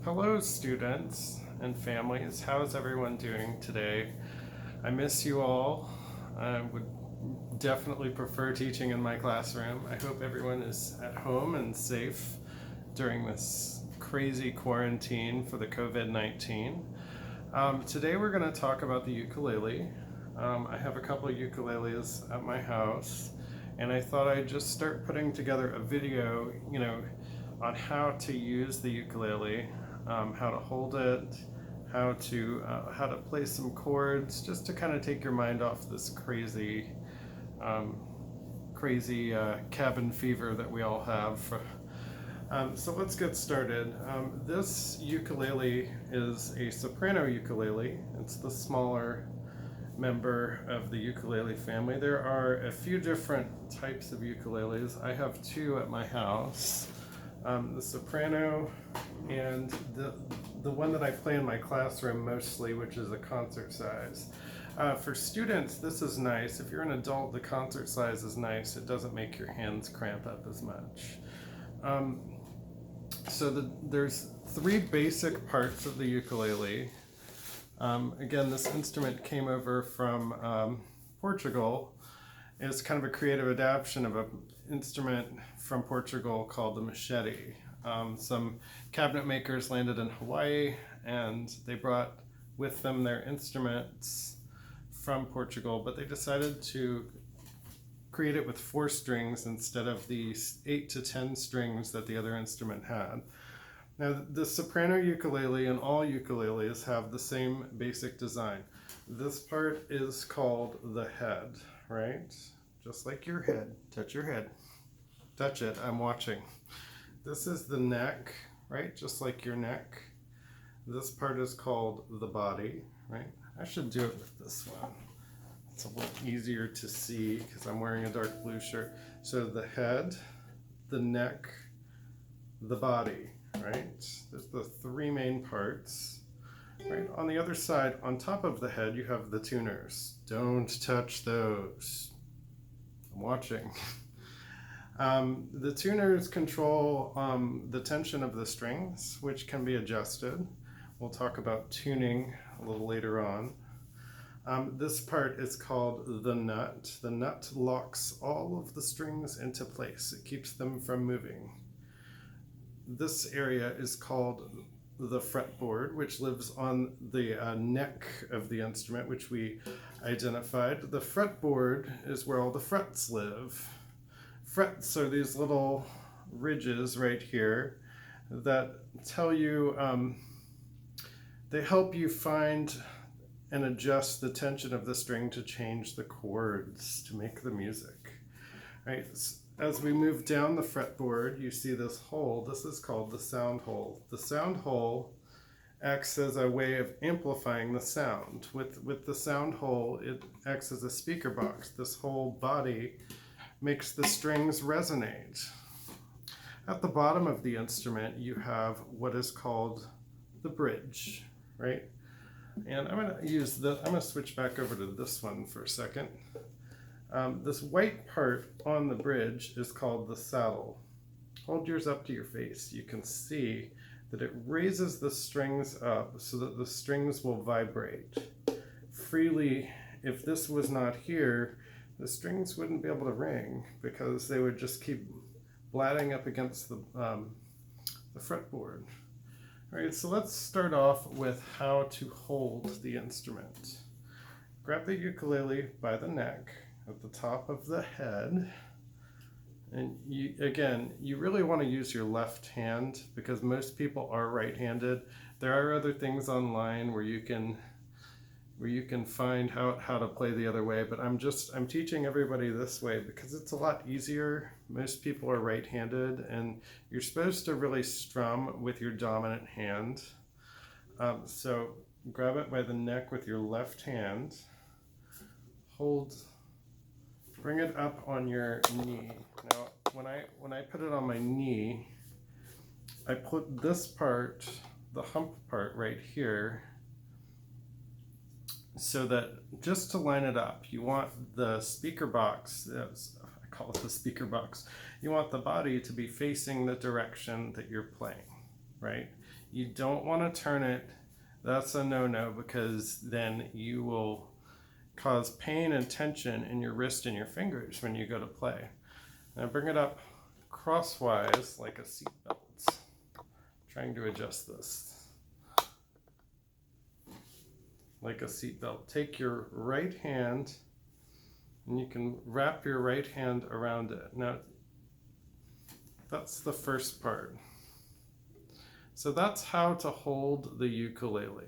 Hello, students and families. How's everyone doing today? I miss you all. I would definitely prefer teaching in my classroom. I hope everyone is at home and safe during this crazy quarantine for the COVID-19. Today we're going to talk about the ukulele. I have a couple of ukuleles at my house, and I thought I'd just start putting together a video, on how to use the ukulele, how to hold it, how to play some chords, just to kind of take your mind off this um, crazy cabin fever that we all have. So let's get started. This ukulele is a soprano ukulele. It's the smaller member of the ukulele family. There are a few different types of ukuleles. I have two at my house. The soprano and the one that I play in my classroom mostly, which is a concert size. For students, this is nice. If you're an adult, the concert size is nice. It doesn't make your hands cramp up as much. There's three basic parts of the ukulele. Again, this instrument came over from Portugal. It's kind of a creative adaptation of an instrument from Portugal called the machete. Some cabinet makers landed in Hawaii and they brought with them their instruments from Portugal, but they decided to create it with 4 strings instead of the 8 to 10 strings that the other instrument had. Now, the soprano ukulele and all ukuleles have the same basic design. This part is called the head, right? Just like your head. Touch your head. Touch it. I'm watching. This is the neck, right? Just like your neck. This part is called the body, right? I should do it with this one. It's a little easier to see because I'm wearing a dark blue shirt. So the head, the neck, the body, right? There's the 3 main parts. Right, on the other side, on top of the head, you have the tuners. Don't touch those. I'm watching. The tuners control the tension of the strings, which can be adjusted. We'll talk about tuning a little later on. This part is called the nut. The nut locks all of the strings into place. It keeps them from moving. This area is called the fretboard, which lives on the neck of the instrument, which we identified. The fretboard is where all the frets live. Frets are these little ridges right here that tell you, they help you find and adjust the tension of the string to change the chords, to make the music. Right? As we move down the fretboard, you see this hole. This is called the sound hole. The sound hole acts as a way of amplifying the sound. With the sound hole, it acts as a speaker box. This whole body makes the strings resonate. At the bottom of the instrument, you have what is called the bridge, right? And I'm going to switch back over to this one for a second. This white part on the bridge is called the saddle. Hold yours up to your face. You can see that it raises the strings up so that the strings will vibrate freely. If this was not here, the strings wouldn't be able to ring because they would just keep blatting up against the fretboard. All right, so let's start off with how to hold the instrument. Grab the ukulele by the neck at the top of the head, and you really want to use your left hand because most people are right-handed. There are other things online where you can find how to play the other way, but I'm teaching everybody this way because it's a lot easier. Most people are right-handed, and you're supposed to really strum with your dominant hand. So grab it by the neck with your left hand. Bring it up on your knee. Now, when I put it on my knee, I put this part, the hump part right here, so that just to line it up, you want the speaker box, I call it the speaker box, you want the body to be facing the direction that you're playing. right? You don't want to turn it. That's a no-no, because then you will cause pain and tension in your wrist and your fingers when you go to play. Now bring it up crosswise like a seatbelt. Trying to adjust this like a seatbelt. Take your right hand and you can wrap your right hand around it. Now, that's the first part. So that's how to hold the ukulele.